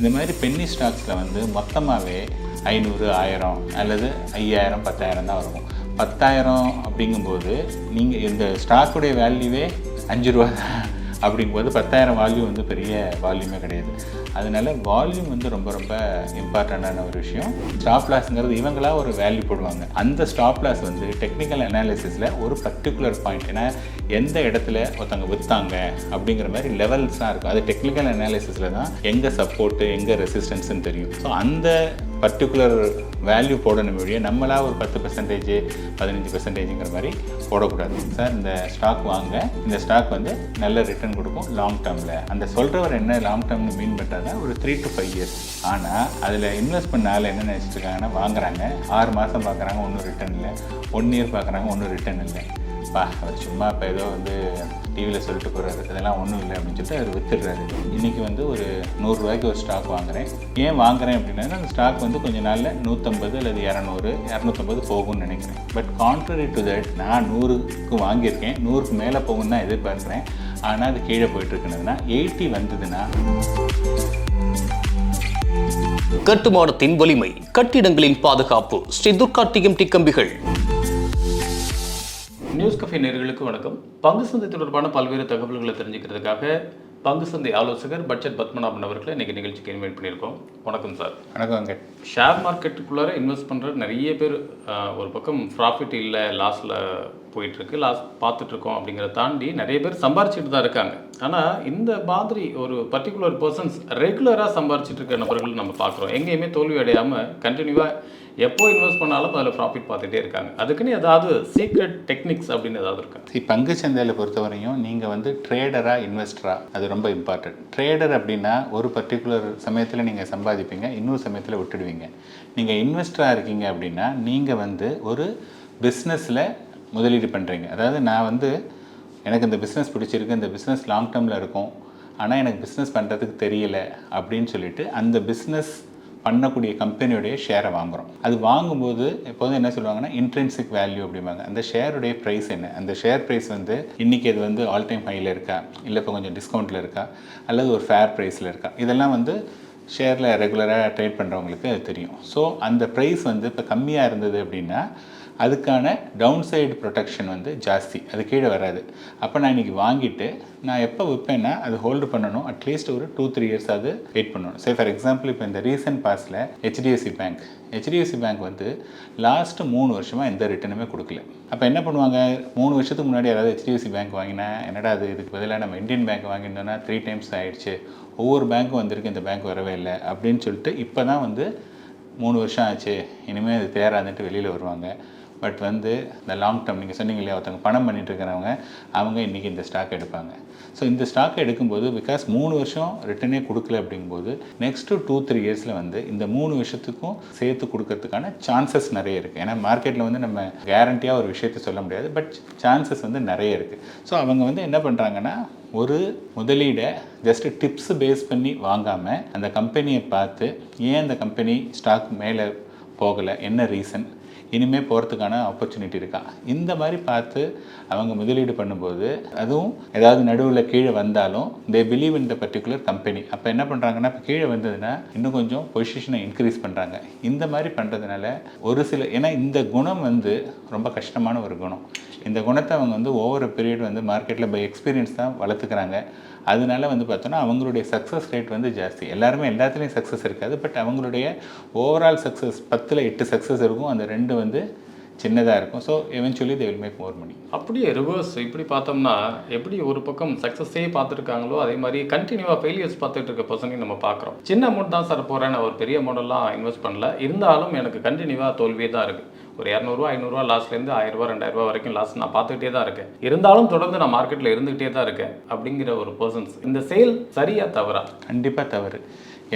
இந்த மாதிரி பென்னி ஸ்டாக்ஸில் வந்து மொத்தமாகவே 500, 1000 அல்லது 5000, 10,000 தான் வரும். 10,000 அப்படிங்கும்போது நீங்கள் இந்த ஸ்டாக்குடைய வேல்யூவே 5 ரூபா தான். அப்படிங்கும்போது 10,000 வால்யூம் வந்து பெரிய வால்யூமே கிடையாது. அதனால வால்யூம் வந்து ரொம்ப ரொம்ப இம்பார்ட்டண்ட்டான ஒரு விஷயம். ஸ்டாப் லாஸ்ங்கிறது இவங்களாக ஒரு வேல்யூ போடுவாங்க. அந்த ஸ்டாப் லாஸ் வந்து டெக்னிக்கல் அனாலிசிஸில் ஒரு பர்டிகுலர் பாயிண்ட், ஏன்னா எந்த இடத்துல ஒருத்தவங்க விற்றாங்க அப்படிங்கிற மாதிரி லெவல்ஸ் தான் இருக்கும். அது டெக்னிக்கல் அனாலிசிஸில் தான் எங்கே சப்போர்ட்டு எங்கே ரெசிஸ்டன்ஸ்ன்னு தெரியும். ஸோ அந்த பர்டிகுலர் வேல்யூ போடணும் வழியே நம்மளாக ஒரு 10%, 15%ங்கிற மாதிரி போடக்கூடாது. சார் இந்த ஸ்டாக் வாங்க, இந்த ஸ்டாக் வந்து நல்ல ரிட்டர்ன் கொடுக்கும் லாங் டேர்மில். அந்த சொல்கிறவர் என்ன லாங் டேர்ம்னு மீன் பண்ணுறாங்க, ஒரு 3 to 5 years. ஆனால் அதில் இன்வெஸ்ட் பண்ண ஆள் என்ன நினச்சிட்டு இருக்காங்கன்னா, வாங்குறாங்க 6 மாதம் பார்க்குறாங்க ஒன்றும் ரிட்டர்ன் இல்லை, 1 year பார்க்குறாங்க ஒன்றும் ரிட்டர்ன் இல்லை. அவர் சும்மா இப்போ ஏதோ வந்து டிவியில் சொல்லிட்டு போகிறாரு, அதெல்லாம் ஒன்றும் இல்லை அப்படின்னு சொல்லிட்டு அவர் வித்துடுறாரு. இன்றைக்கி வந்து ஒரு 100 ரூபாய்க்கு ஒரு ஸ்டாக் வாங்குகிறேன். ஏன் வாங்குகிறேன் அப்படின்னா, அந்த ஸ்டாக் வந்து கொஞ்சம் நாளில் 150 அல்லது 200, 250 போகும்னு நினைக்கிறேன். பட் கான்ட்ரரி டு தட், நான் 100க்கு வாங்கியிருக்கேன், 100க்கு மேலே போகும்னு தான் எதிர்பார்க்குறேன். ஆனால் அது கீழே போயிட்டுருக்குன்னா 80 வந்ததுன்னா. கட்டுமானத்தின் வலிமை, கட்டிடங்களின் பாதுகாப்பு, ஸ்ரீ துர்கா டிஎம்டி கம்பிகள். நியூஸ் கஃபே நேயர்களுக்கு வணக்கம். பங்கு சந்தை தொடர்பான பல்வேறு தகவல்களை தெரிஞ்சுக்கிறதுக்காக பங்கு சந்தை ஆலோசகர் பட்ஜெட் பத்மநாபன் அவர்களை இன்றைக்கி நிகழ்ச்சிக்கு இன்வைட் பண்ணியிருக்கோம். வணக்கம் சார். வணக்கம். ஷேர் மார்க்கெட்டுக்குள்ளார இன்வெஸ்ட் பண்ணுற நிறைய பேர் ஒரு பக்கம் ப்ராஃபிட் இல்லை, லாஸில் போயிட்டுருக்கு, லாஸ் பார்த்துட்ருக்கோம் அப்படிங்கிறத தாண்டி நிறைய பேர் சம்பாரிச்சிட்டு தான் இருக்காங்க. ஆனால் இந்த மாதிரி ஒரு பர்டிகுலர் பர்சன்ஸ் ரெகுலராக சம்பாரிச்சிட்டு இருக்க நபர்கள் நம்ம பார்க்குறோம். எங்கேயுமே தோல்வி அடையாமல் கண்டினியூவாக எப்போ இன்வெஸ்ட் பண்ணாலும் அதில் ப்ராஃபிட் பார்த்துட்டே இருக்காங்க. அதுக்குன்னு ஏதாவது சீக்ரெட் டெக்னிக்ஸ் அப்படின்னு ஏதாவது இருக்கா? பங்கு சந்தையில் பொறுத்தவரையும் நீங்கள் வந்து ட்ரேடரா இன்வெஸ்டரா, அது ரொம்ப இம்பார்ட்டன்ட். ட்ரேடர் அப்படின்னா ஒரு பர்டிகுலர் சமயத்தில் நீங்கள் சம்பாதிப்பீங்க, இன்னொரு சமயத்தில் விட்டுடுவீங்க. நீங்கள் இன்வெஸ்டராக இருக்கீங்க அப்படின்னா நீங்கள் வந்து ஒரு பிஸ்னஸில் முதலீடு பண்ணுறீங்க. அதாவது நான் வந்து எனக்கு இந்த பிஸ்னஸ் பிடிச்சிருக்கு, இந்த பிஸ்னஸ் லாங் டேர்மில் இருக்கும், ஆனால் எனக்கு பிஸ்னஸ் பண்ணுறதுக்கு தெரியல அப்படின்னு சொல்லிட்டு அந்த பிஸ்னஸ் பண்ணக்கூடிய கம்பெனியுடைய ஷேரை வாங்குகிறோம். அது வாங்கும்போது எப்போதும் என்ன சொல்லுவாங்கன்னா இன்ட்ரென்சிக் வேல்யூ அப்படிம்பாங்க. அந்த ஷேருடைய ப்ரைஸ் என்ன, அந்த ஷேர் ப்ரைஸ் வந்து இன்றைக்கி அது வந்து ஆல் டைம் ஹையில் இருக்கா, இல்லை இப்போ கொஞ்சம் டிஸ்கவுண்ட்டில் இருக்கா, அல்லது ஒரு ஃபேர் ப்ரைஸில் இருக்கா, இதெல்லாம் வந்து ஷேரில் ரெகுலராக ட்ரேட் பண்ணுறவங்களுக்கு அது தெரியும். ஸோ அந்த ப்ரைஸ் வந்து இப்போ கம்மியாக இருந்தது அப்படின்னா அதுக்கான டவுன் சைடு ப்ரொடெக்ஷன் வந்து ஜாஸ்தி, அது கீழே வராது. அப்போ நான் இன்றைக்கி வாங்கிட்டு நான் எப்போ விற்பேன்னா அது ஹோல்டு பண்ணணும், அட்லீஸ்ட் ஒரு 2-3 years அது வெயிட் பண்ணணும். சே ஃபார் எக்ஸாம்பிள் இப்போ இந்த ரீசன்ட் பாஸில் ஹெச்டிஎஃப்சி பேங்க் வந்து லாஸ்ட்டு 3 வருஷமாக எந்த ரிட்டர்னுமே கொடுக்கல. அப்போ என்ன பண்ணுவாங்க, 3 வருஷத்துக்கு முன்னாடி யாராவது ஹெச்டிஎஃப்சி பேங்க் வாங்கினா என்னடா அது, இதுக்கு பதிலாக நம்ம இந்தியன் பேங்க் வாங்கியிருந்தோன்னா 3 times ஆகிடுச்சு, ஒவ்வொரு பேங்க்கும் வந்திருக்கு, இந்த பேங்க் வரவே இல்லை அப்படின்னு சொல்லிட்டு இப்போ தான் வந்து 3 வருஷம் ஆச்சு, இனிமேல் அது தேராதுன்ட்டு வெளியில் வருவாங்க. பட் வந்து இந்த லாங் டேர்ம், நீங்கள் சொன்னீங்க இல்லையா, ஒருத்தவங்க பணம் பண்ணிட்டு இருக்கிறவங்க அவங்க இன்றைக்கி இந்த ஸ்டாக் எடுப்பாங்க. ஸோ இந்த ஸ்டாக் எடுக்கும்போது பிகாஸ் 3 வருஷம் ரிட்டர்னே கொடுக்கல அப்படிங்கும்போது நெக்ஸ்ட்டு 2-3 yearsல வந்து இந்த 3 வருஷத்துக்கும் சேர்த்து கொடுக்கறதுக்கான சான்சஸ் நிறைய இருக்குது. ஏன்னா மார்க்கெட்டில் வந்து நம்ம கேரண்டியாக ஒரு விஷயத்தை சொல்ல முடியாது, பட் சான்சஸ் வந்து நிறைய இருக்குது. ஸோ அவங்க வந்து என்ன பண்ணுறாங்கன்னா ஒரு முதலீடை ஜஸ்ட்டு டிப்ஸ் பேஸ் பண்ணி வாங்காமல் அந்த கம்பெனியை பார்த்து ஏன் அந்த கம்பெனி ஸ்டாக் மேலே போகலை, என்ன ரீசன், இனிமேல் போகிறதுக்கான ஆப்பர்ச்சுனிட்டி இருக்கா, இந்த மாதிரி பார்த்து அவங்க முதலீடு பண்ணும்போது அதுவும் ஏதாவது நடுவில் கீழே வந்தாலும் they believe in the particular company. அப்போ என்ன பண்ணுறாங்கன்னா இப்போ கீழே வந்ததுன்னா இன்னும் கொஞ்சம் பொசிஷனை இன்க்ரீஸ் பண்ணுறாங்க. இந்த மாதிரி பண்ணுறதுனால ஒரு சில, ஏன்னா இந்த குணம் வந்து ரொம்ப கஷ்டமான ஒரு குணம். இந்த குணத்தை அவங்க வந்து ஓவர் பீரியட் வந்து மார்க்கெட்டில் பை எக்ஸ்பீரியன்ஸ் தான் வளர்த்துக்கிறாங்க. அதனால வந்து பார்த்தோன்னா அவங்களுடைய சக்ஸஸ் ரேட் வந்து ஜாஸ்தி. எல்லாருமே எல்லாத்துலேயும் சக்ஸஸ் இருக்காது, பட் அவங்களுடைய ஓவரால் சக்ஸஸ் 10ல் 8 சக்ஸஸ் இருக்கும், அந்த 2 வந்து சின்னதாக இருக்கும். So eventually they will make more money. அப்படியே ரிவர்ஸ் இப்படி பார்த்தோம்னா எப்படி ஒரு பக்கம் சக்ஸஸே பார்த்துருக்காங்களோ அதே மாதிரி கண்டினியூவாக ஃபெயிலியர்ஸ் பார்த்துட்டு இருக்க பர்சனையும் நம்ம பார்க்குறோம். சின்ன அமௌண்ட் தான் சார் போகிறேன், நான் ஒரு பெரிய அமௌண்ட்டெல்லாம் இன்வெஸ்ட் பண்ணல, இருந்தாலும் எனக்கு கண்டினியூவாக தோல்வியே தான் இருக்குது. ஒரு 200 500 லாஸ்ட்லேருந்து 1000 2000 வரைக்கும் லாஸ்ட் நான் பார்த்துக்கிட்டே தான் இருக்கேன், இருந்தாலும் தொடர்ந்து நான் மார்க்கெட்டில் இருந்துகிட்டே தான் இருக்கேன் அப்படிங்கிற ஒரு பர்சன்ஸ், இந்த சேல் சரியா தவறா? கண்டிப்பாக தவறு.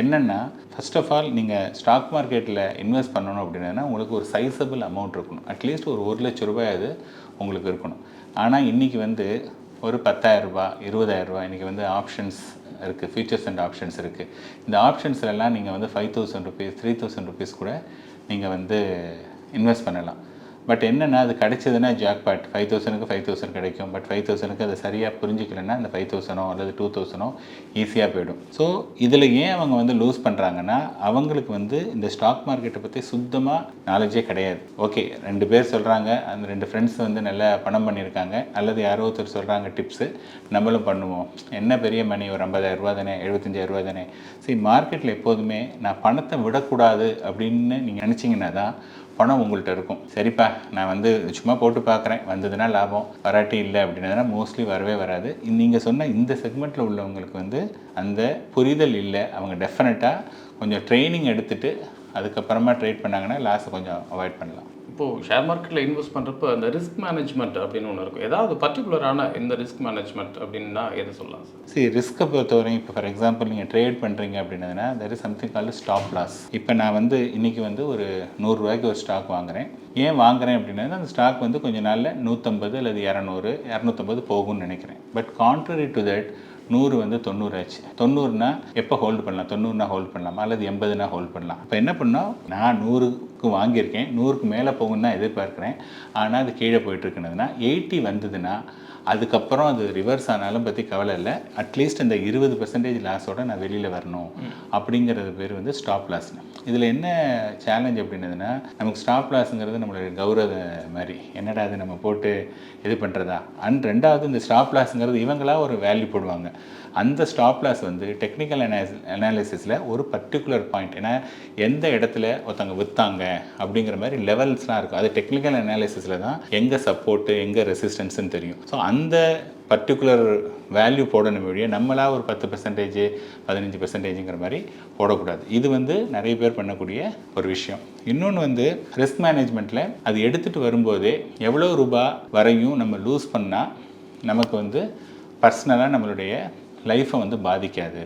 என்னென்னா ஃபர்ஸ்ட் ஆஃப் ஆல் நீங்கள் ஸ்டாக் மார்க்கெட்டில் இன்வெஸ்ட் பண்ணணும் அப்படின்னா உங்களுக்கு ஒரு சைஸபிள் அமௌண்ட் இருக்கணும். அட்லீஸ்ட் ஒரு 1 லட்ச ரூபாய் அது உங்களுக்கு இருக்கணும். ஆனால் இன்றைக்கி வந்து ஒரு 10,000 ரூபாய் 20,000 ரூபாய் இன்றைக்கி வந்து ஆப்ஷன்ஸ் இருக்குது, ஃபியூச்சர்ஸ் அண்ட் ஆப்ஷன்ஸ் இருக்குது. இந்த ஆப்ஷன்ஸ்லாம் நீங்கள் வந்து 5,000 rupees 3,000 rupees கூட நீங்கள் வந்து இன்வெஸ்ட் பண்ணலாம். பட் என்னென்னா அது கிடைச்சதுன்னா ஜாக்பாட் 5000க்கு 5000 கிடைக்கும். பட் 5000க்கு அதை சரியாக புரிஞ்சிக்கலன்னா அந்த 5000 அல்லது 2000 ஈஸியாக போயிடும். ஸோ இதில் ஏன் அவங்க வந்து லூஸ் பண்ணுறாங்கன்னா அவங்களுக்கு வந்து இந்த ஸ்டாக் மார்க்கெட்டை பற்றி சுத்தமாக நாலேஜே கிடையாது. ஓகே, 2 பேர் சொல்கிறாங்க, அந்த 2 ஃப்ரெண்ட்ஸ் வந்து நல்லா பணம் பண்ணியிருக்காங்க, அல்லது யாரோ ஒருத்தர் சொல்கிறாங்க டிப்ஸு, நம்மளும் பண்ணுவோம், என்ன பெரிய மணி, ஒரு 50,000 தானே, 75,000 தானே. சரி, மார்க்கெட்டில் எப்போதுமே நான் பணத்தை விடக்கூடாது அப்படின்னு நீங்கள் நினச்சிங்கன்னா தான் பணம் உங்கள்கிட்ட இருக்கும். சரிப்பா, நான் வந்து சும்மா போட்டு பார்க்குறேன், வந்ததுன்னா லாபம், வராட்டி இல்லை அப்படின்னா மோஸ்ட்லி வரவே வராது. நீங்கள் சொன்ன இந்த செக்மெண்ட்டில் உள்ளவங்களுக்கு வந்து அந்த புரிதல் இல்லை. அவங்க டெஃபினட்டாக கொஞ்சம் ட்ரைனிங் எடுத்துகிட்டு அதுக்கப்புறமா ட்ரேட் பண்ணாங்கன்னா லாஸை கொஞ்சம் அவாய்ட் பண்ணலாம். இப்போது ஷேர் மார்க்கெட்டில் இன்வெஸ்ட் பண்ணுறப்போ அந்த ரிஸ்க் மேனேஜ்மெண்ட் அப்படின்னு ஒன்று இருக்கும். ஏதாவது பர்டிகுலரான இந்த ரிஸ்க் மேனேஜ்மெண்ட் அப்படின்னா எது சொல்லலாம் சார்? சரி, ரிஸ்க்கை பொறுத்தவரையும் இப்போ ஃபார் எக்ஸாம்பிள் நீங்கள் ட்ரேட் பண்ணுறீங்க அப்படின்னதுன்னா there is something called stop loss. இப்போ நான் வந்து இன்றைக்கி வந்து ஒரு 100 ரூபாய்க்கு ஒரு ஸ்டாக் வாங்குகிறேன். ஏன் வாங்குகிறேன் அப்படின்னா அந்த ஸ்டாக் வந்து கொஞ்சம் நாளில் 150 அல்லது 200, 250 போகும்னு நினைக்கிறேன். பட் கான்ட்ரரி டு தட் 100 வந்து 90 ஆச்சு. 90னா எப்போ ஹோல்டு பண்ணலாம்? 90னா ஹோல்டு பண்ணலாமா, அல்லது 80னா ஹோல்டு பண்ணலாம்? இப்போ என்ன பண்ணோம், நான் 100க்கு வாங்கியிருக்கேன், 100க்கு மேலே போகும்னு தான் எதிர்பார்க்குறேன். ஆனால் அது கீழே போயிட்டுருக்குனதுன்னா 80 வந்ததுன்னா அதுக்கப்புறம் அது ரிவர்ஸ் ஆனாலும் பற்றி கவலை இல்லை, அட்லீஸ்ட் அந்த 20% லாஸோடு நான் வெளியில் வரணும் அப்படிங்கிறது பேர் வந்து ஸ்டாப் லாஸ்னு. இதில் என்ன சேலஞ்ச் அப்படின்னதுன்னா, நமக்கு ஸ்டாப் லாஸுங்கிறது நம்மளுடைய கௌரவ மாதிரி, என்னடா அது நம்ம போட்டு இது பண்ணுறதா. அண்ட் ரெண்டாவது இந்த ஸ்டாப் லாஸுங்கிறது இவங்களா ஒரு வேல்யூ போடுவாங்க. அந்த ஸ்டாப் லாஸ் வந்து டெக்னிக்கல் அனாலிசிஸில் ஒரு பர்டிகுலர் பாயிண்ட், ஏன்னா எந்த இடத்துல ஒருத்தவங்க விற்றாங்க அப்படிங்கிற மாதிரி லெவல்ஸ்லாம் இருக்கும். அது டெக்னிக்கல் அனாலிசிஸில் தான் எங்கே சப்போர்ட்டு எங்கே ரெசிஸ்டன்ஸுன்னு தெரியும். ஸோ அந்த பர்டிகுலர் வேல்யூ போடணும் வழியாக நம்மளா ஒரு 10%, 15%ங்கிற மாதிரி போடக்கூடாது. இது வந்து நிறைய பேர் பண்ணக்கூடிய ஒரு விஷயம். இன்னொன்று வந்து ரிஸ்க் மேனேஜ்மெண்ட்டில் அது எடுத்துகிட்டு வரும்போதே எவ்வளோ ரூபாய் வரையும் நம்ம லூஸ் பண்ணால் நமக்கு வந்து பர்சனலாக நம்மளுடைய லைஃப்பை வந்து பாதிக்காது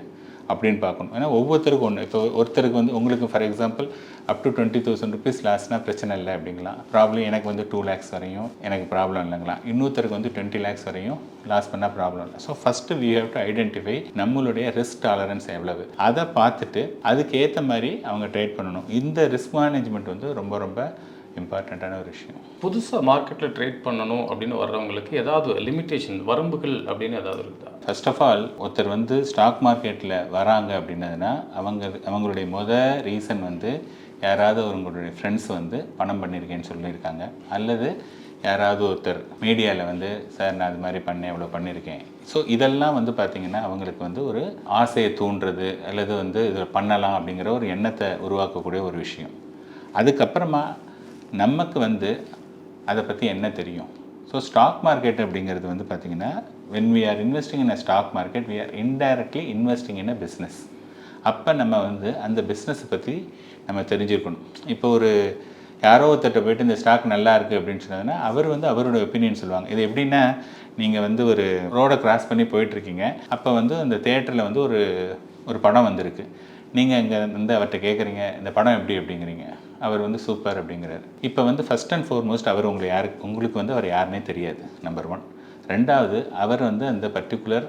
அப்படின்னு பார்க்கணும். ஏன்னா ஒவ்வொருத்தருக்கும் ஒன்று. இப்போ ஒருத்தருக்கு வந்து உங்களுக்கு for example up to 20,000 rupees லாஸ்னால் பிரச்சனை இல்லை அப்படிங்களாம். ப்ராப்ளம் எனக்கு வந்து 2 lakhs வரையும் எனக்கு ப்ராப்ளம் இல்லைங்களாம். இன்னொருத்தருக்கு வந்து 20 lakhs வரையும் லாஸ் பண்ணால் ப்ராப்ளம் இல்லை. So first we have to identify நம்மளுடைய ரிஸ்க் டாலரன்ஸ் எவ்வளவு, அதை பார்த்துட்டு அதுக்கேற்ற மாதிரி அவங்க ட்ரேட் பண்ணணும். இந்த ரிஸ்க் மேனேஜ்மெண்ட் வந்து ரொம்ப ரொம்ப இம்பார்ட்டண்ட்டான ஒரு விஷயம். புதுசாக மார்க்கெட்டில் ட்ரேட் பண்ணணும் அப்படின்னு வர்றவங்களுக்கு ஏதாவது லிமிட்டேஷன், வரம்புகள் அப்படின்னு ஏதாவது இருக்குதா? ஃபர்ஸ்ட் ஆஃப் ஆல் ஒருத்தர் வந்து ஸ்டாக் மார்க்கெட்டில் வராங்க அப்படின்னதுன்னா அவங்களுடைய ரீசன் வந்து யாராவது அவங்களுடைய ஃப்ரெண்ட்ஸ் வந்து பணம் பண்ணியிருக்கேன்னு சொல்லியிருக்காங்க, அல்லது யாராவது ஒருத்தர் மீடியாவில் வந்து சார் நான் அது மாதிரி பண்ணேன், இவ்வளோ பண்ணியிருக்கேன். ஸோ இதெல்லாம் வந்து பார்த்திங்கன்னா அவங்களுக்கு வந்து ஒரு ஆசையை தூண்டுறது, அல்லது வந்து இதில் பண்ணலாம் அப்படிங்கிற ஒரு எண்ணத்தை உருவாக்கக்கூடிய ஒரு விஷயம். அதுக்கப்புறமா நமக்கு வந்து அதை பற்றி என்ன தெரியும். ஸோ ஸ்டாக் மார்க்கெட் அப்படிங்கிறது வந்து பார்த்திங்கன்னா when we are investing in a stock market we are indirectly investing in a business. அப்போ நம்ம வந்து அந்த பிஸ்னஸை பற்றி நம்ம தெரிஞ்சுக்கணும். இப்போ ஒரு யாரோ ஒருத்தட்ட போய்ட்டு இந்த ஸ்டாக் நல்லா இருக்குது அப்படின்னு சொன்னதுன்னா அவர் வந்து அவரோட ஒப்பீனியன் சொல்லுவாங்க. இது எப்படின்னா, நீங்கள் வந்து ஒரு ரோடை கிராஸ் பண்ணி போயிட்டுருக்கீங்க, அப்போ வந்து அந்த தேட்டரில் வந்து ஒரு படம் வந்திருக்கு. நீங்கள் இங்கே வந்து அவர்கிட்ட கேட்குறீங்க இந்த படம் எப்படி அப்படிங்கிறீங்க, அவர் வந்து சூப்பர் அப்படிங்கிறார். இப்போ வந்து ஃபஸ்ட் அண்ட் ஃபார்மோஸ்ட் அவர் உங்களுக்கு வந்து அவர் யாருன்னே தெரியாது, நம்பர் 1. ரெண்டாவது, அவர் வந்து அந்த பர்டிகுலர்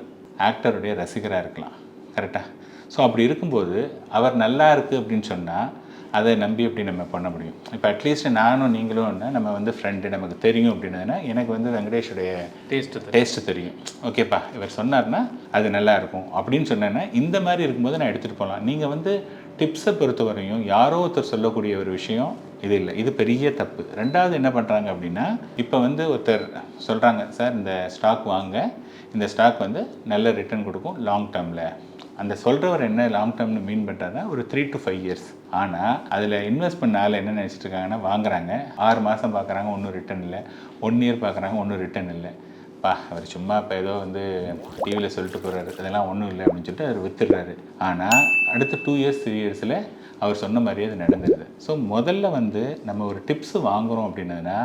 ஆக்டருடைய ரசிகராக இருக்கலாம், கரெக்டாக? ஸோ அப்படி இருக்கும்போது அவர் நல்லா இருக்குது அப்படின்னு சொன்னால் அதை நம்பி எப்படி நம்ம பண்ண முடியும்? இப்போ அட்லீஸ்ட் நானும் நீங்களும் நம்ம வந்து ஃப்ரெண்டு, நமக்கு தெரியும் அப்படின்னதுன்னா எனக்கு வந்து வெங்கடேஷுடைய டேஸ்ட்டு தெரியும். ஓகேப்பா, இவர் சொன்னார்னா அது நல்லாயிருக்கும் அப்படின்னு சொன்னேன்னா இந்த மாதிரி இருக்கும்போது நான் எடுத்துகிட்டு போகலாம். நீங்கள் வந்து டிப்ஸை பொறுத்தவரையும் யாரோ ஒருத்தர் சொல்லக்கூடிய ஒரு விஷயம் இது இல்லை, இது பெரிய தப்பு. ரெண்டாவது என்ன பண்ணுறாங்க அப்படின்னா, இப்போ வந்து ஒருத்தர் சொல்கிறாங்க சார் இந்த ஸ்டாக் வாங்க, இந்த ஸ்டாக் வந்து நல்ல ரிட்டர்ன் கொடுக்கும் லாங் டேர்மில். அந்த சொல்கிறவர் என்ன லாங் டேர்ம்னு மீன் பண்ணுறாருன்னா ஒரு 3 to 5 years. ஆனால் அதில் இன்வெஸ்ட் பண்ண ஆள் என்ன நினச்சிட்டு இருக்காங்கன்னா, வாங்குறாங்க 6 மாதம் பார்க்குறாங்க ஒன்றும் ரிட்டர்ன் இல்லை, 1 year பார்க்குறாங்க ஒன்றும் ரிட்டர்ன் இல்லை. அவர் சும்மா இப்போ ஏதோ வந்து டிவியில் சொல்லிட்டு போகிறாரு, அதெல்லாம் ஒன்றும் இல்லை அப்படின்னு சொல்லிட்டு அவர் வித்துடுறாரு. ஆனால் அடுத்த 2 years 3 yearsல அவர் சொன்ன மாதிரியே அது நடந்துடுது. ஸோ முதல்ல வந்து நம்ம ஒரு டிப்ஸு வாங்குகிறோம் அப்படின்னதுன்னா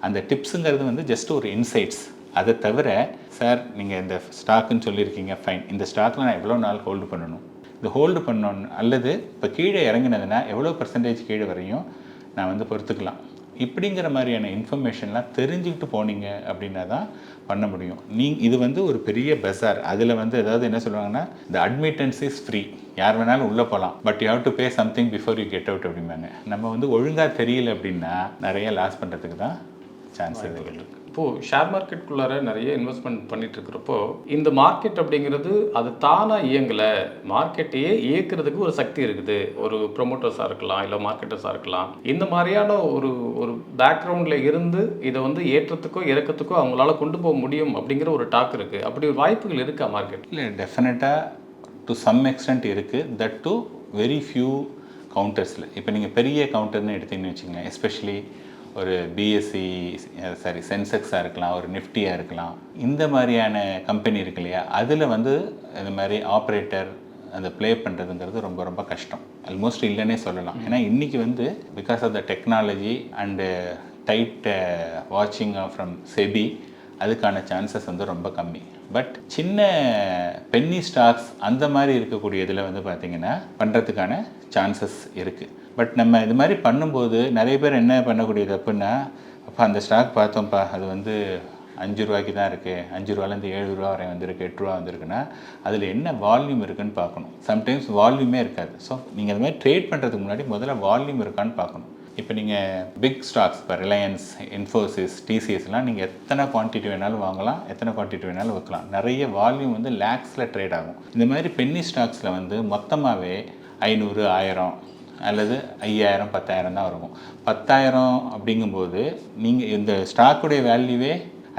அந்த டிப்ஸுங்கிறது வந்து ஜஸ்ட் ஒரு இன்சைட்ஸ். அதை தவிர சார் நீங்கள் இந்த ஸ்டாக்குன்னு சொல்லியிருக்கீங்க, ஃபைன், இந்த ஸ்டாக்கில் நான் எவ்வளோ நாள் ஹோல்டு பண்ணணும், இது ஹோல்டு பண்ணணும், அல்லது இப்போ கீழே இறங்கினதுன்னா எவ்வளோ % கீழே வரையும் நான் வந்து பொறுத்துக்கலாம், இப்படிங்கிற மாதிரியான இன்ஃபர்மேஷன்லாம் தெரிஞ்சுக்கிட்டு போனீங்க அப்படின்னா தான் பண்ண முடியும். இது வந்து ஒரு பெரிய பஸார். அதில் வந்து ஏதாவது என்ன சொல்லுவாங்கன்னா, இந்த அட்மிட்டன்ஸ் இஸ் ஃப்ரீ, யார் வேணாலும் உள்ளே போகலாம், but you have to pay something before you get out அப்படிம்பாங்க. நம்ம வந்து ஒழுங்காக தெரியல அப்படின்னா நிறைய லாஸ் பண்ணுறதுக்கு தான் சான்ஸ் இருக்குது. இப்போது ஷேர் மார்க்கெட்டுக்குள்ளார நிறைய இன்வெஸ்ட்மெண்ட் பண்ணிட்டு இருக்கிறப்போ இந்த மார்க்கெட் அப்படிங்கிறது அது தானாக இயங்கலை, மார்க்கெட்டையே இயக்கிறதுக்கு ஒரு சக்தி இருக்குது. ஒரு ப்ரொமோட்டர்ஸாக இருக்கலாம், இல்லை மார்க்கெட்டர்ஸாக இருக்கலாம். இந்த மாதிரியான ஒரு ஒரு பேக்ரவுண்டில் இருந்து இதை வந்து ஏற்றத்துக்கோ இறக்கத்துக்கோ அவங்களால கொண்டு போக முடியும் அப்படிங்கிற ஒரு டாக் இருக்குது. அப்படி ஒரு வாய்ப்புகள் இருக்கா மார்க்கெட்? இல்லை, டெஃபினட்டாக டு சம் எக்ஸ்டென்ட் இருக்குது. தட் டு வெரி ஃபியூ கவுண்டர்ஸில். இப்போ நீங்கள் பெரிய கவுண்டர்னு எடுத்தீங்கன்னு வச்சுக்கோங்க, எஸ்பெஷலி ஒரு பிஎஸ்சி சென்செக்ஸாக இருக்கலாம், ஒரு நிஃப்டியாக இருக்கலாம், இந்த மாதிரியான கம்பெனி இருக்கு இல்லையா, அதில் வந்து இந்த மாதிரி ஆப்ரேட்டர் அதை ப்ளே பண்ணுறதுங்கிறது ரொம்ப ரொம்ப கஷ்டம், ஆல்மோஸ்ட் இல்லைன்னே சொல்லலாம். ஏன்னா இன்றைக்கி வந்து because of the technology and tight வாட்சிங் ஃப்ரம் செபி, அதுக்கான சான்சஸ் வந்து ரொம்ப கம்மி. பட் சின்ன பென்னி ஸ்டாக்ஸ் அந்த மாதிரி இருக்கக்கூடிய இதில் வந்து பார்த்திங்கன்னா பண்ணுறதுக்கான சான்சஸ் இருக்குது. பட் நம்ம இது மாதிரி பண்ணும்போது நிறைய பேர் என்ன பண்ணக்கூடிய தப்புன்னா, அப்போ அந்த ஸ்டாக் பார்த்தோம்ப்பா அது வந்து 5 ரூபாய்க்கு தான் இருக்குது, 5 ரூபாலேருந்து 7 ரூபா வரை வந்திருக்கு, 8 ரூபா வந்திருக்குன்னா அதில் என்ன வால்யூம் இருக்குன்னு பார்க்கணும். சம்டைம்ஸ் வால்யூமே இருக்காது. ஸோ நீங்கள் அது மாதிரி ட்ரேட் பண்ணுறதுக்கு முன்னாடி முதல்ல வால்யூம் இருக்கான்னு பார்க்கணும். இப்போ நீங்கள் பிக் ஸ்டாக்ஸ், இப்போ ரிலையன்ஸ், இன்ஃபோசிஸ், டிசிஎஸ்லாம் நீங்கள் எத்தனை குவான்டிட்டி வேணாலும் வாங்கலாம், எத்தனை குவான்டிட்டி வேணாலும் வைக்கலாம். நிறைய வால்யூம் வந்து லேக்ஸில் ட்ரேட் ஆகும். இந்த மாதிரி பென்னி ஸ்டாக்ஸில் வந்து மொத்தமாகவே 500, 1000 அல்லது 5000, 10,000 தான் இருக்கும். 10,000 அப்படிங்கும்போது நீங்கள் இந்த ஸ்டாக்குடைய வேல்யூவே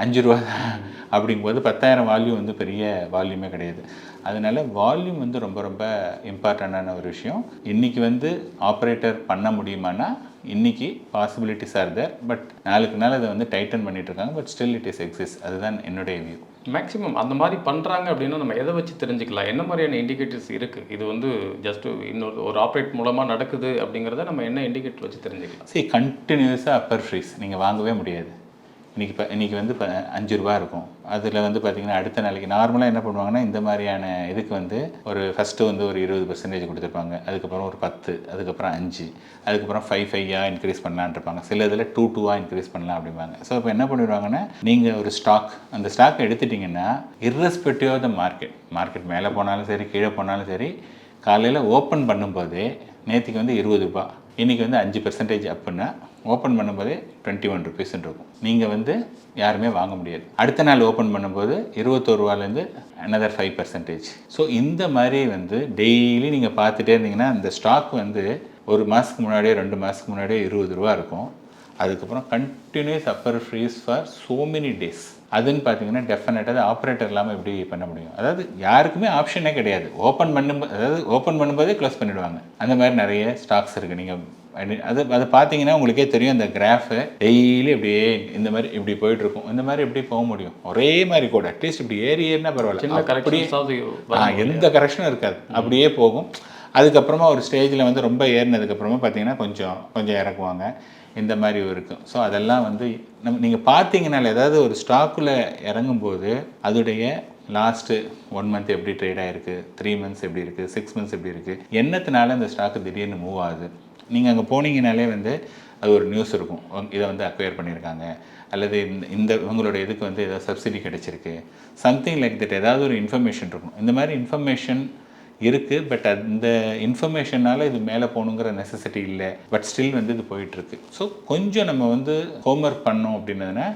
5 ரூபா தான். அப்படிங்கும்போது 10,000 வால்யூம் வந்து பெரிய வால்யூமே கிடையாது. அதனால் வால்யூம் வந்து ரொம்ப ரொம்ப இம்பார்ட்டண்டான ஒரு விஷயம். இன்றைக்கி வந்து ஆப்ரேட்டர் பண்ண முடியுமானா இன்றைக்கி பாசிபிலிட்டிஸ் ஆர் தேர். பட் நாளுக்கு நாள் அதை வந்து டைட்டன் பண்ணிகிட்டு இருக்காங்க. But still it is exist. அதுதான் என்னுடைய வியூ. மேக்ஸிமம் அந்த மாதிரி பண்ணுறாங்க அப்படின்னா நம்ம எதை வச்சு தெரிஞ்சுக்கலாம்? என்ன மாதிரியான இண்டிகேட்டர்ஸ் இருக்குது? இது வந்து ஜஸ்ட்டு ஒரு ஆப்ரேட் மூலமாக நடக்குது அப்படிங்கிறத நம்ம என்ன இண்டிகேட்டர் வச்சு தெரிஞ்சுக்கலாம்? சரி, கண்டினியூஸாக அப்பர் ஃப்ரீஸ் நீங்கள் வாங்கவே முடியாது. இன்றைக்கி வந்து 5 ரூபா இருக்கும். அதில் வந்து பார்த்திங்கன்னா அடுத்த நாளைக்கு நார்மலாக என்ன பண்ணுவாங்கன்னா, இந்த மாதிரியான இதுக்கு வந்து ஒரு ஃபஸ்ட்டு வந்து ஒரு 20% கொடுத்துருப்பாங்க, அதுக்கப்புறம் ஒரு 10, அதுக்கப்புறம் 5, அதுக்கப்புறம் 5 இன்க்ரீஸ் பண்ணலான்னு இருப்பாங்க. சில இதில் 2 இன்க்ரீஸ் பண்ணலாம் அப்படிம்பாங்க. ஸோ இப்போ என்ன பண்ணிடுவாங்கன்னா, நீங்கள் ஒரு ஸ்டாக், அந்த ஸ்டாக் எடுத்துட்டிங்கன்னா இர்ரெஸ்பெக்டிவ் ஆஃப் த மார்க்கெட் மேலே போனாலும் சரி கீழே போனாலும் சரி, காலையில் ஓப்பன் பண்ணும்போதே நேற்றுக்கு வந்து 20 ரூபா, இன்றைக்கி வந்து 5% அப்புடின்னா ஓப்பன் பண்ணும்போதே 21 ருபீஸ்ன்னு இருக்கும். நீங்கள் வந்து யாருமே வாங்க முடியாது. அடுத்த நாள் ஓப்பன் பண்ணும்போது 21 ரூபாலேருந்து another 5%. ஸோ இந்த மாதிரி வந்து டெய்லி நீங்கள் பார்த்துட்டே இருந்தீங்கன்னா அந்த ஸ்டாக் வந்து ஒரு மாதத்துக்கு முன்னாடியோ 2 மாதத்துக்கு முன்னாடியோ 20 ரூபா இருக்கும். அதுக்கப்புறம் continuous upper freeze for so many days. அதுன்னு பார்த்தீங்கன்னா டெஃபினட்டாக ஆப்ரேட்டர் இல்லாமல் எப்படி பண்ண முடியும்? அதாவது யாருக்குமே ஆப்ஷனே கிடையாது. ஓப்பன் பண்ணும்போதே க்ளோஸ் பண்ணிவிடுவாங்க. அந்த மாதிரி நிறைய ஸ்டாக்ஸ் இருக்குது. நீங்கள் அதை பார்த்தீங்கன்னா உங்களுக்கே தெரியும். அந்த கிராஃபு டெய்லி அப்படியே இந்த மாதிரி இப்படி போயிட்டுருக்கும். இந்த மாதிரி எப்படி போக முடியும்? ஒரே மாதிரி கூட அட்லீஸ்ட் இப்படி ஏறினா பரவாயில்ல, அப்படியே எந்த கரெக்ஷனும் இருக்காது, அப்படியே போகும். அதுக்கப்புறமா ஒரு ஸ்டேஜில் வந்து ரொம்ப ஏறினதுக்கப்புறமா பார்த்தீங்கன்னா கொஞ்சம் இறக்குவாங்க. இந்த மாதிரி இருக்கும். ஸோ அதெல்லாம் வந்து நீங்கள் பார்த்தீங்கனால ஏதாவது ஒரு ஸ்டாக்கில் இறங்கும்போது அதோடைய லாஸ்ட்டு 1 மந்த் எப்படி ட்ரேட் ஆகிருக்கு, 3 மந்த்ஸ் எப்படி இருக்குது, 6 மந்த்ஸ் எப்படி இருக்குது, என்னத்தினால இந்த ஸ்டாக்கு திடீர்னு மூவ் ஆகுது. நீங்கள் அங்கே போனீங்கனாலே வந்து அது ஒரு நியூஸ் இருக்கும், இதை வந்து அக்வயர் பண்ணியிருக்காங்க, அல்லது இந்த இவங்களோட இதுக்கு வந்து ஏதாவது சப்சிடி கிடைச்சிருக்கு, சம்திங் லைக் தட், ஏதாவது ஒரு இன்ஃபர்மேஷன் இருக்கும். இந்த மாதிரி இன்ஃபர்மேஷன் இருக்குது. பட் அந்த இன்ஃபர்மேஷனால் இது மேலே போகணுங்கிற நெசசிட்டி இல்லை. பட் ஸ்டில் வந்து இது போயிட்டுருக்கு. ஸோ கொஞ்சம் நம்ம வந்து ஹோம்ஒர்க் பண்ணோம் அப்படின்னதுன்னா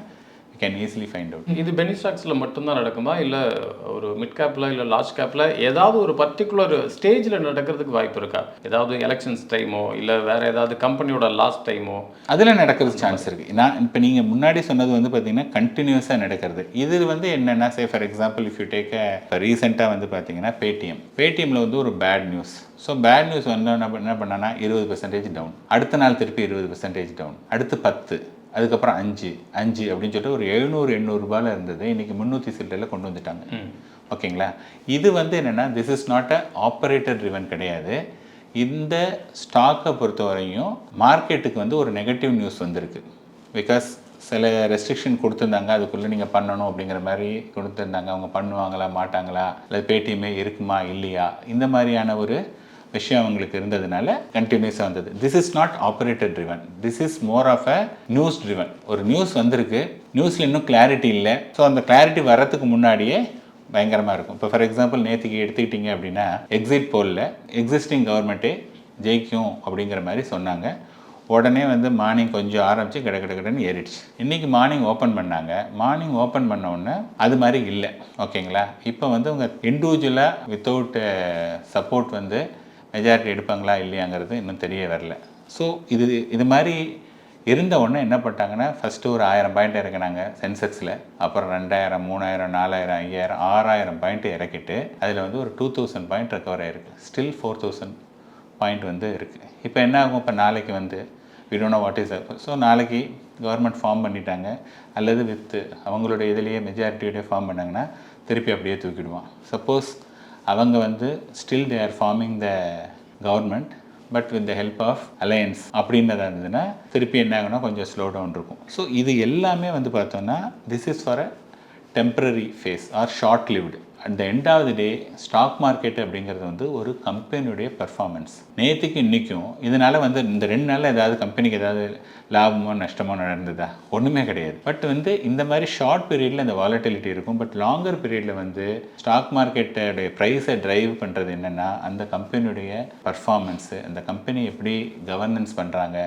கேன் ஈஸிலி ஃபைண்ட் அவுட். இது பெனி ஸ்டாக்ஸில் மட்டும்தான் நடக்குமா, இல்லை ஒரு மிட் கேப்பில் இல்லை லார்ஜ் கேப்பில் ஏதாவது ஒரு பர்டிகுலர் ஸ்டேஜில் நடக்கிறதுக்கு வாய்ப்பு இருக்கா? ஏதாவது எலெக்ஷன்ஸ் டைமோ இல்லை வேறு ஏதாவது கம்பெனியோட லாஸ்ட் டைமோ அதில் நடக்கிறதுக்கு சான்ஸ் இருக்குது. நான் இப்போ நீங்கள் முன்னாடி சொன்னது வந்து பார்த்தீங்கன்னா கண்டினியூஸாக நடக்கிறது. இது வந்து என்னென்னா, say for example if you take இப்போ ரீசெண்டாக வந்து பார்த்தீங்கன்னா பேடிஎம்மில் வந்து ஒரு bad news. So bad news வந்து என்ன பண்ணான்னா 20% டவுன், அடுத்த நாள் திருப்பி 20% டவுன், அடுத்து 10, அதுக்கப்புறம் 5 அப்படின்னு சொல்லிட்டு ஒரு 700-800 ரூபாயில் இருந்தது இன்றைக்கி 300 சில்லறையில் கொண்டு வந்துட்டாங்க. ஓகேங்களா? இது வந்து என்னென்னா, this is not a operator driven கிடையாது. இந்த ஸ்டாக்கை பொறுத்தவரையும் மார்க்கெட்டுக்கு வந்து ஒரு நெகட்டிவ் நியூஸ் வந்திருக்கு. பிகாஸ் சில ரெஸ்ட்ரிக்ஷன் கொடுத்துருந்தாங்க, அதுக்குள்ளே நீங்கள் பண்ணணும் அப்படிங்கிற மாதிரி கொடுத்துருந்தாங்க. அவங்க பண்ணுவாங்களா மாட்டாங்களா, இல்லை பேடிஎம்மே இருக்குமா இல்லையா, இந்த மாதிரியான ஒரு விஷயம் அவங்களுக்கு இருந்ததுனால கண்டினியூஸாக வந்தது. This is not operator driven, this is more of a news driven. ஒரு நியூஸ் வந்திருக்கு, நியூஸில் இன்னும் கிளாரிட்டி இல்லை. ஸோ அந்த கிளாரிட்டி வர்றதுக்கு முன்னாடியே பயங்கரமாக இருக்கும். இப்போ ஃபார் எக்ஸாம்பிள் நேற்றுக்கு எடுத்துக்கிட்டிங்க அப்படின்னா எக்ஸிட் போலில் எக்ஸிஸ்டிங் கவர்மெண்ட்டே ஜெயிக்கும் அப்படிங்கிற மாதிரி சொன்னாங்க. உடனே வந்து மார்னிங் கொஞ்சம் ஆரம்பித்து கடன்னு ஏறிடுச்சு. இன்றைக்கி மார்னிங் ஓப்பன் பண்ணாங்க. மார்னிங் ஓப்பன் பண்ண உடனே அது மாதிரி இல்லை. ஓகேங்களா? இப்போ வந்து உங்கள் இண்டிவிஜுவலாக வித்தவுட் சப்போர்ட் வந்து மெஜாரிட்டி எடுப்பாங்களா இல்லையாங்கிறது இன்னும் தெரிய வரல. ஸோ இது மாதிரி இருந்த உடனே என்ன பண்ணிட்டாங்கன்னா, ஃபஸ்ட்டு ஒரு 1000 பாயிண்ட் இறக்குனாங்க சென்செக்ஸில். அப்புறம் 2000, 3000, 4000, 5000, 6000 பாயிண்ட் இறக்கிட்டு அதில் வந்து ஒரு 2000 பாயிண்ட் ரெக்கவர் ஆகிருக்கு. ஸ்டில் 4000 பாயிண்ட் வந்து இருக்குது. இப்போ என்ன ஆகும்? இப்போ நாளைக்கு வந்து we don't know what is that. So நாளைக்கு கவர்மெண்ட் ஃபார்ம் பண்ணிட்டாங்க அல்லது வித் அவங்களுடைய இதிலேயே மெஜாரிட்டியோடைய ஃபார்ம் பண்ணாங்கன்னா திருப்பி அப்படியே தூக்கிடுவான். சப்போஸ் அவங்க வந்து still they are forming the government but with the help of alliance அப்படின்றதா இருந்ததுன்னா திருப்பி என்ன ஆகுனா கொஞ்சம் ஸ்லோ டவுன் இருக்கும். ஸோ இது எல்லாமே வந்து பார்த்தோன்னா this is for a temporary phase or short lived. At the end of the day stock market அப்படிங்கிறது வந்து ஒரு கம்பெனியுடைய பர்ஃபார்மன்ஸ். நேற்றுக்கு இன்றைக்கும் இதனால் வந்து இந்த 2 நாளில் ஏதாவது கம்பெனிக்கு ஏதாவது லாபமோ நஷ்டமோ நடந்ததா? ஒன்றுமே கிடையாது. பட் வந்து இந்த மாதிரி ஷார்ட் பீரியடில் இந்த வாலட்டிலிட்டி இருக்கும். பட் லாங்கர் பீரியடில் வந்து ஸ்டாக் மார்க்கெட்டோடைய ப்ரைஸை ட்ரைவ் பண்ணுறது என்னென்னா அந்த கம்பெனியுடைய பர்ஃபார்மன்ஸு, அந்த கம்பெனி எப்படி கவர்னன்ஸ் பண்ணுறாங்க,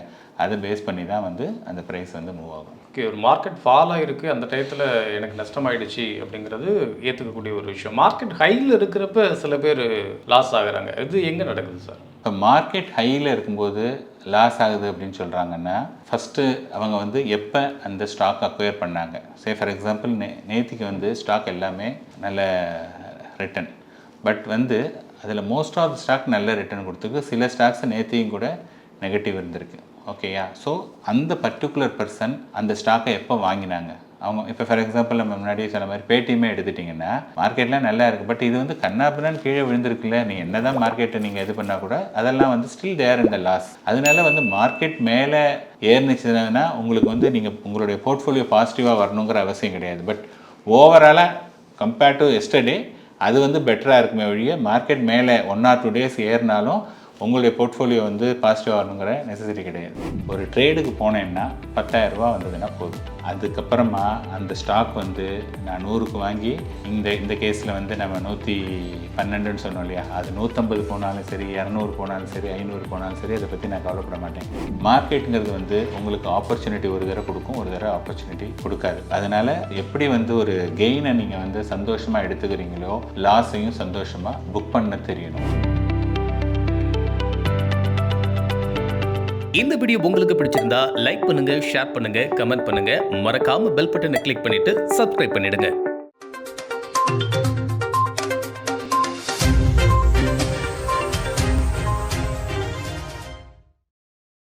அதை பேஸ் பண்ணி தான் வந்து அந்த ப்ரைஸ் வந்து மூவ் ஆகும். ஓகே, ஒரு மார்க்கெட் ஃபால் ஆகிருக்கு, அந்த டயத்தில் எனக்கு நஷ்டமாயிடுச்சு அப்படிங்கிறது ஏற்றுக்கக்கூடிய ஒரு விஷயம். மார்க்கெட் ஹையில் இருக்கிறப்ப சில பேர் லாஸ் ஆகுறாங்க. இது எங்கே நடக்குது சார்? இப்போ மார்க்கெட் ஹையில் இருக்கும்போது லாஸ் ஆகுது அப்படின்னு சொல்கிறாங்கன்னா, ஃபஸ்ட்டு அவங்க வந்து எப்போ அந்த ஸ்டாக் அக்வயர் பண்ணாங்க. சே ஃபார் எக்ஸாம்பிள் நேற்றுக்கு வந்து ஸ்டாக் எல்லாமே நல்ல ரிட்டர்ன். பட் வந்து அதில் மோஸ்ட் ஆஃப் த ஸ்டாக் நல்ல ரிட்டர்ன் கொடுத்துருக்கு. சில ஸ்டாக்ஸ் நேற்றையும் கூட நெகட்டிவ் இருந்திருக்கு. ஓகேயா? ஸோ அந்த பர்டிகுலர் பர்சன் அந்த ஸ்டாக்கை எப்போ வாங்கினாங்க? அவங்க இப்போ ஃபார் எக்ஸாம்பிள் நம்ம முன்னாடியே சொன்ன மாதிரி பேடிஎம்மே எடுத்துட்டிங்கன்னா மார்க்கெட்லாம் நல்லா இருக்குது. பட் இது வந்து கண்ணாப்பின்னு கீழே விழுந்திருக்குல்ல. நீங்கள் என்ன தான் மார்க்கெட்டை நீங்கள் இது பண்ணால் கூட அதெல்லாம் வந்து ஸ்டில் தேர் இந்த லாஸ். அதனால வந்து மார்க்கெட் மேலே ஏறினுச்சுன்னா உங்களுக்கு வந்து நீங்கள் உங்களுடைய போர்ட்ஃபோலியோ பாசிட்டிவாக வரணுங்கிற அவசியம் கிடையாது. பட் ஓவராலாக கம்பேர்ட் டு எஸ்டர்டே அது வந்து பெட்டராக இருக்குமே ஒழிய மார்க்கெட் மேலே 1 or 2 days ஏறினாலும் உங்களுடைய போர்ட்ஃபோலியோ வந்து பாசிட்டிவாக வரணுங்கிற நெசசிட்டி கிடையாது. ஒரு ட்ரேடுக்கு போனேன்னா 10,000 ரூபா வந்ததுன்னா போதும். அதுக்கப்புறமா அந்த ஸ்டாக் வந்து நான் 100க்கு வாங்கி இந்த கேஸில் வந்து நம்ம 112ன்னு சொன்னோம் இல்லையா, அது 150 போனாலும் சரி, 200 போனாலும் சரி, 500 போனாலும் சரி, அதை பற்றி நான் கவலைப்பட மாட்டேன். மார்க்கெட்டுங்கிறது வந்து உங்களுக்கு ஆப்பர்ச்சுனிட்டி ஒரு தடவை கொடுக்கும், ஒரு தடவை ஆப்பர்ச்சுனிட்டி கொடுக்காது. அதனால் எப்படி வந்து ஒரு கெயினை நீங்கள் வந்து சந்தோஷமாக எடுத்துக்கிறீங்களோ லாஸையும் சந்தோஷமாக புக் பண்ண தெரியணும். இந்த வீடியோ உங்களுக்கு பிடிச்சிருந்தா லைக் பண்ணுங்க, ஷேர் பண்ணுங்க, கமெண்ட் பண்ணுங்க. மறக்காம பெல் பட்டனை கிளிக் பண்ணிட்டு சப்ஸ்கிரைப் பண்ணிடுங்க.